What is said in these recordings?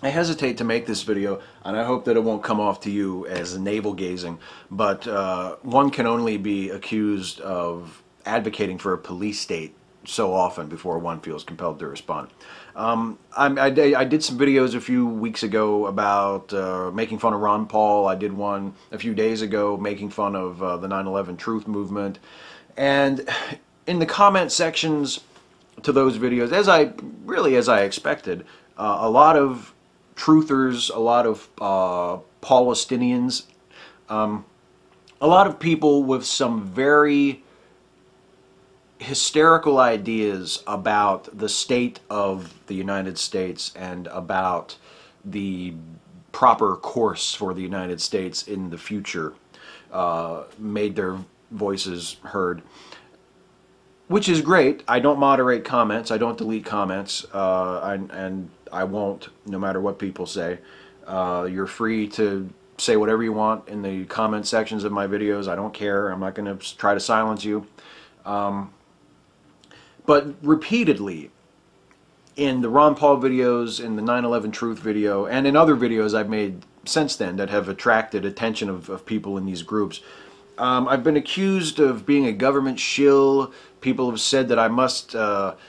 I hesitate to make this video, and I hope that it won't come off to you as navel-gazing, but one can only be accused of advocating for a police state so often before one feels compelled to respond. I did some videos a few weeks ago about making fun of Ron Paul. I did one a few days ago making fun of the 9/11 Truth Movement. And in the comment sections to those videos, as I expected, a lot of truthers, a lot of Paulistinians, a lot of people with some very hysterical ideas about the state of the United States and about the proper course for the United States in the future, made their voices heard. Which is great. I don't moderate comments. I don't delete comments. And I won't, no matter what people say. You're free to say whatever you want in the comment sections of my videos. I don't care. I'm not going to try to silence you. But repeatedly, in the Ron Paul videos, in the 9/11 Truth video, and in other videos I've made since then that have attracted attention of people in these groups, I've been accused of being a government shill. People have said that I must,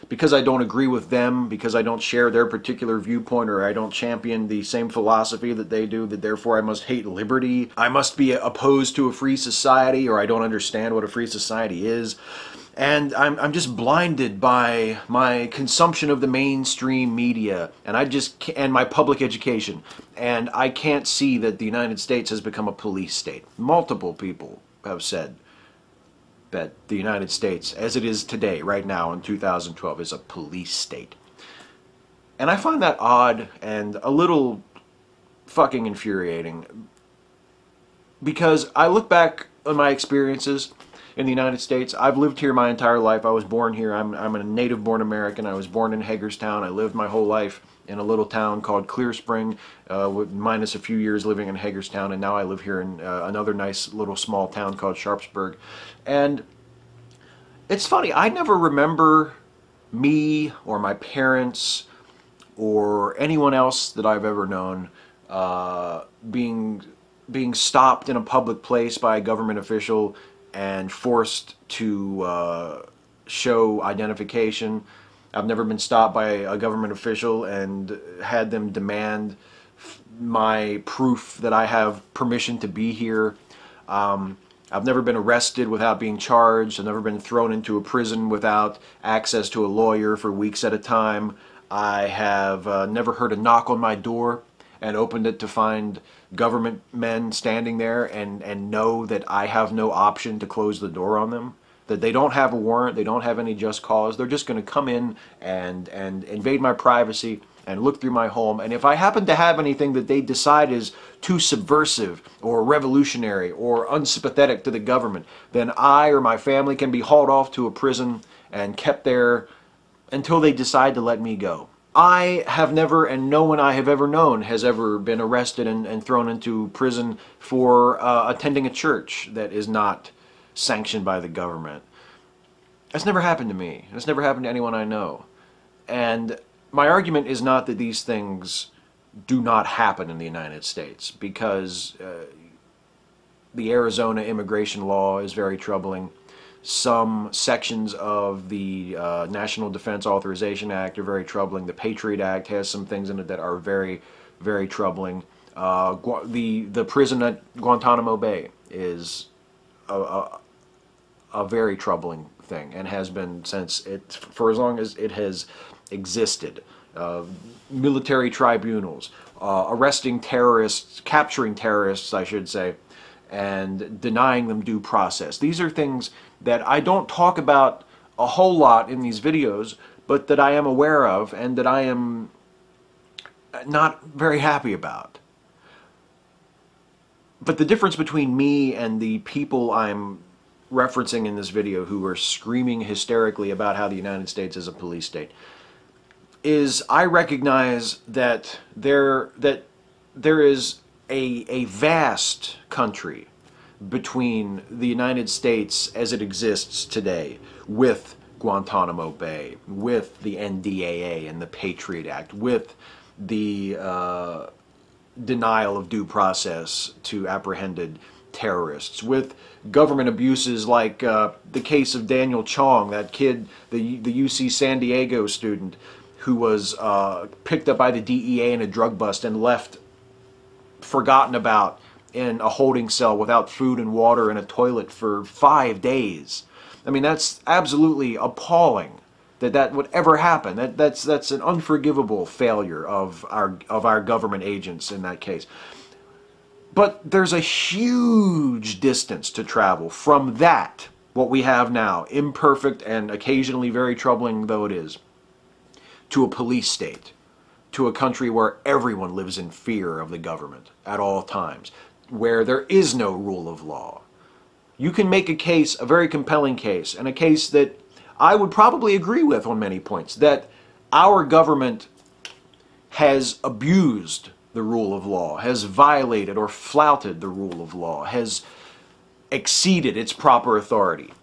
because I don't agree with them, because I don't share their particular viewpoint, or I don't champion the same philosophy that they do, that therefore I must hate liberty. I must be opposed to a free society, or I don't understand what a free society is. And I'm just blinded by my consumption of the mainstream media, and and my public education, and I can't see that the United States has become a police state. Multiple people have said that the United States, as it is today, right now in 2012, is a police state. And I find that odd and a little fucking infuriating, because I look back on my experiences in the United States. I've lived here my entire life. I was born here. I'm a native-born American. I was born in Hagerstown. I lived my whole life in a little town called Clear Spring, minus a few years living in Hagerstown, and now I live here in another nice little small town called Sharpsburg. And it's funny, I never remember me or my parents or anyone else that I've ever known being stopped in a public place by a government official and forced to show identification. I've never been stopped by a government official and had them demand my proof that I have permission to be here. I've never been arrested without being charged. I've never been thrown into a prison without access to a lawyer for weeks at a time. I have never heard a knock on my door and opened it to find government men standing there and know that I have no option to close the door on them. That they don't have a warrant, they don't have any just cause. They're just going to come in and invade my privacy and look through my home. And if I happen to have anything that they decide is too subversive or revolutionary or unsympathetic to the government, then I or my family can be hauled off to a prison and kept there until they decide to let me go. I have never, and no one I have ever known has ever been arrested and thrown into prison for attending a church that is not sanctioned by the government. That's never happened to me. It's never happened to anyone I know. And my argument is not that these things do not happen in the United States, because the Arizona immigration law is very troubling. Some sections of the National Defense Authorization Act are very troubling. The Patriot Act has some things in it that are very, very troubling. The prison at Guantanamo Bay is a very troubling thing, and has been for as long as it has existed. Military tribunals, arresting terrorists, capturing terrorists, I should say, and denying them due process. These are things that I don't talk about a whole lot in these videos, but that I am aware of and that I am not very happy about. But the difference between me and the people I'm referencing in this video who are screaming hysterically about how the United States is a police state is I recognize that there is a vast country between the United States as it exists today, with Guantanamo Bay, with the NDAA and the Patriot Act, with the denial of due process to apprehended terrorists, with government abuses like the case of Daniel Chong, that kid, the UC San Diego student who was picked up by the DEA in a drug bust and left forgotten about in a holding cell without food and water and a toilet for 5 days. I mean, that's absolutely appalling that that would ever happen. That's an unforgivable failure of our government agents in that case. But there's a huge distance to travel from that, what we have now, imperfect and occasionally very troubling though it is, to a police state, to a country where everyone lives in fear of the government at all times, where there is no rule of law. You can make a case, a very compelling case, and a case that I would probably agree with on many points, that our government has abused the rule of law, has violated or flouted the rule of law, has exceeded its proper authority.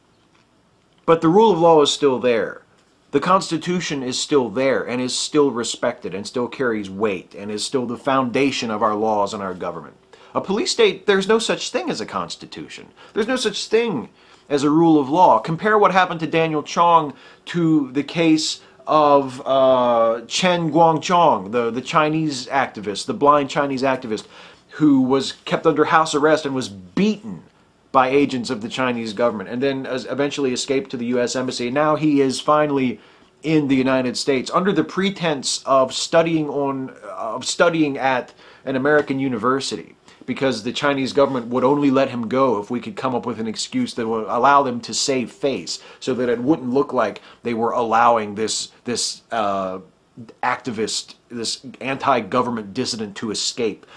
But the rule of law is still there. The Constitution is still there and is still respected and still carries weight and is still the foundation of our laws and our government. A police state, there's no such thing as a constitution. There's no such thing as a rule of law. Compare what happened to Daniel Chong to the case of Chen Guangchong, the Chinese activist, the blind Chinese activist, who was kept under house arrest and was beaten by agents of the Chinese government, and then eventually escaped to the U.S. Embassy. Now he is finally in the United States under the pretense of studying at an American university, because the Chinese government would only let him go if we could come up with an excuse that would allow them to save face, so that it wouldn't look like they were allowing this activist, this anti-government dissident to escape.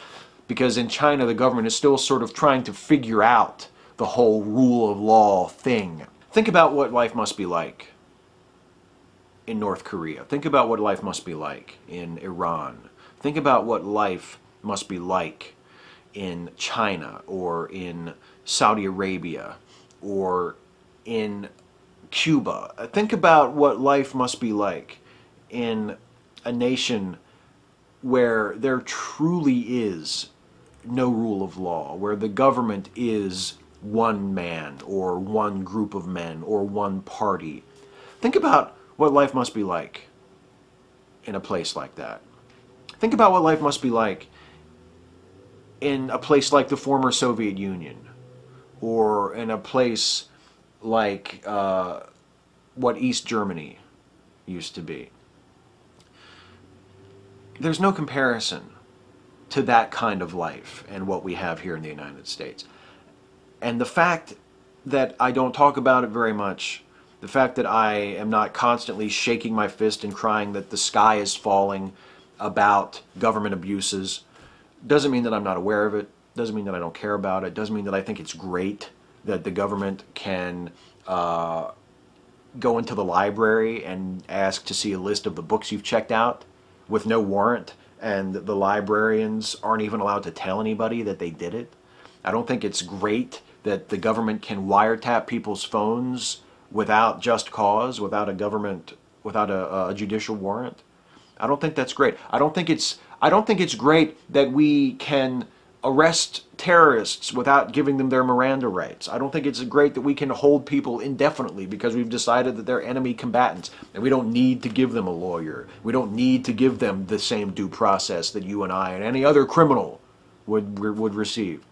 Because in China, the government is still sort of trying to figure out the whole rule of law thing. Think about what life must be like in North Korea. Think about what life must be like in Iran. Think about what life must be like in China or in Saudi Arabia or in Cuba. Think about what life must be like in a nation where there truly is no rule of law, where the government is one man or one group of men or one party. Think about what life must be like in a place like that. Think about what life must be like in a place like the former Soviet Union, or in a place like what East Germany used to be. There's no comparison to that kind of life and what we have here in the United States. And the fact that I don't talk about it very much, the fact that I am not constantly shaking my fist and crying that the sky is falling about government abuses, doesn't mean that I'm not aware of it, doesn't mean that I don't care about it, doesn't mean that I think it's great that the government can go into the library and ask to see a list of the books you've checked out with no warrant, and the librarians aren't even allowed to tell anybody that they did it. I don't think it's great that the government can wiretap people's phones without just cause, without a judicial warrant. I don't think that's great. I don't think it's great that we can arrest terrorists without giving them their Miranda rights. I don't think it's great that we can hold people indefinitely because we've decided that they're enemy combatants and we don't need to give them a lawyer. We don't need to give them the same due process that you and I and any other criminal would receive.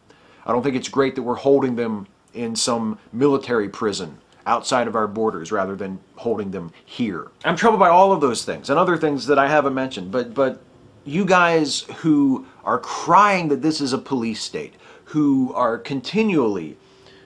I don't think it's great that we're holding them in some military prison outside of our borders rather than holding them here. I'm troubled by all of those things and other things that I haven't mentioned, but you guys who are crying that this is a police state, who are continually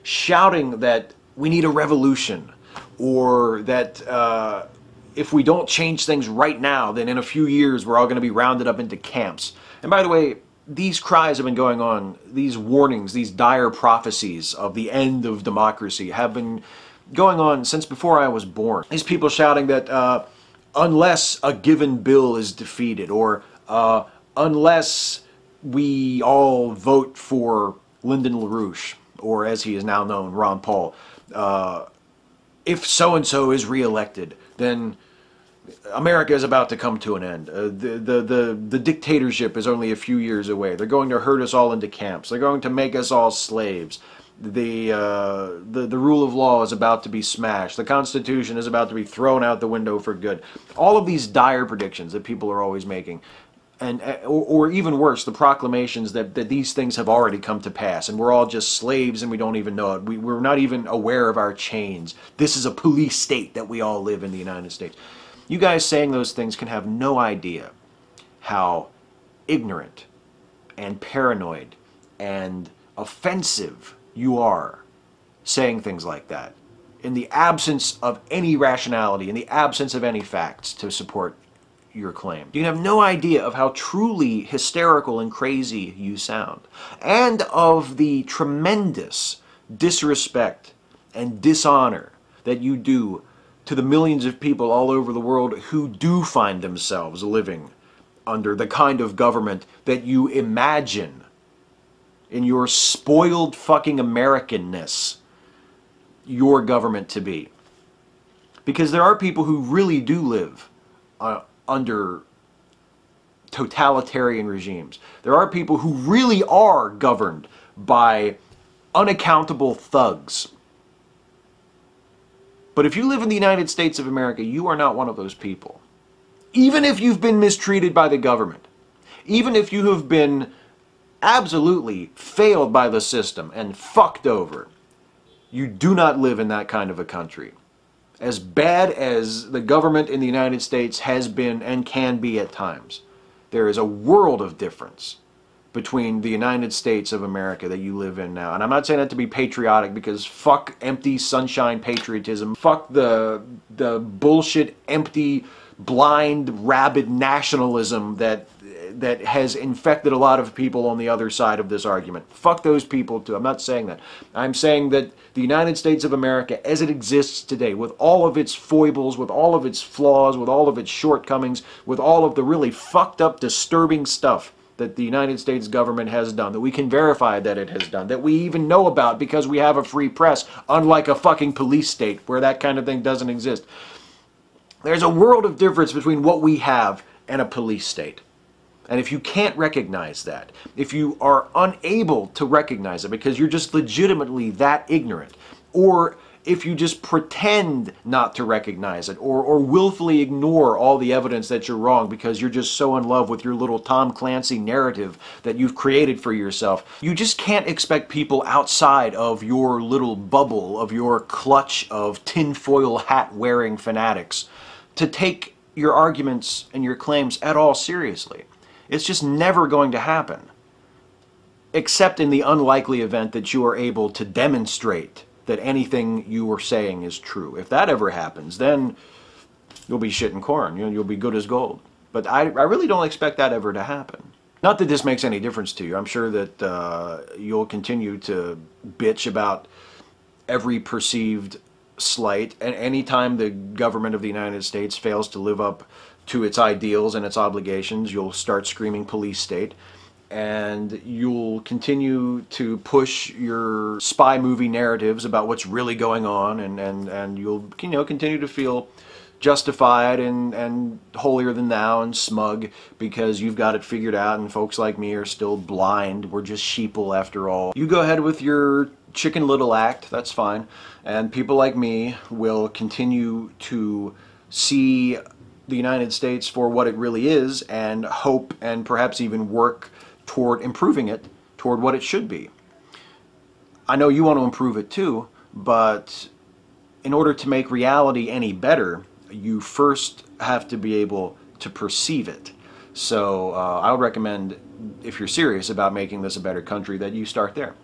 shouting that we need a revolution, or that if we don't change things right now, then in a few years we're all going to be rounded up into camps. And by the way, these cries have been going on, these warnings, these dire prophecies of the end of democracy have been going on since before I was born. These people shouting that unless a given bill is defeated, or unless we all vote for Lyndon LaRouche, or as he is now known, Ron Paul, if so-and-so is reelected, then America is about to come to an end. The dictatorship is only a few years away. They're going to herd us all into camps. They're going to make us all slaves. The rule of law is about to be smashed. The Constitution is about to be thrown out the window for good. All of these dire predictions that people are always making, or even worse, the proclamations that these things have already come to pass, and we're all just slaves and we don't even know it. We're not even aware of our chains. This is a police state that we all live in the United States. You guys saying those things can have no idea how ignorant and paranoid and offensive you are saying things like that in the absence of any rationality, in the absence of any facts to support your claim. You have no idea of how truly hysterical and crazy you sound, and of the tremendous disrespect and dishonor that you do to the millions of people all over the world who do find themselves living under the kind of government that you imagine in your spoiled fucking Americanness your government to be. Because there are people who really do live under totalitarian regimes. There are people who really are governed by unaccountable thugs. But if you live in the United States of America, you are not one of those people. Even if you've been mistreated by the government, even if you have been absolutely failed by the system and fucked over, you do not live in that kind of a country. As bad as the government in the United States has been and can be at times, there is a world of difference between the United States of America that you live in now. And I'm not saying that to be patriotic, because fuck empty sunshine patriotism. Fuck the bullshit, empty, blind, rabid nationalism that has infected a lot of people on the other side of this argument. Fuck those people too. I'm not saying that. I'm saying that the United States of America as it exists today, with all of its foibles, with all of its flaws, with all of its shortcomings, with all of the really fucked up, disturbing stuff that the United States government has done, that we can verify that it has done, that we even know about because we have a free press, unlike a fucking police state where that kind of thing doesn't exist. There's a world of difference between what we have and a police state. And if you can't recognize that, if you are unable to recognize it because you're just legitimately that ignorant, or if you just pretend not to recognize it, or willfully ignore all the evidence that you're wrong because you're just so in love with your little Tom Clancy narrative that you've created for yourself, you just can't expect people outside of your little bubble, of your clutch of tinfoil hat-wearing fanatics, to take your arguments and your claims at all seriously. It's just never going to happen, except in the unlikely event that you are able to demonstrate that anything you are saying is true. If that ever happens, then you'll be shit and corn. You'll be good as gold. But I really don't expect that ever to happen. Not that this makes any difference to you. I'm sure that you'll continue to bitch about every perceived slight, and anytime the government of the United States fails to live up to its ideals and its obligations, you'll start screaming police state, and you'll continue to push your spy movie narratives about what's really going on, and you'll continue to feel justified and holier than thou and smug because you've got it figured out, and folks like me are still blind. We're just sheeple after all. You go ahead with your Chicken Little act, that's fine, and people like me will continue to see the United States for what it really is and hope and perhaps even work toward improving it toward what it should be. I know you want to improve it too, but in order to make reality any better, you first have to be able to perceive it. So I would recommend, if you're serious about making this a better country, that you start there.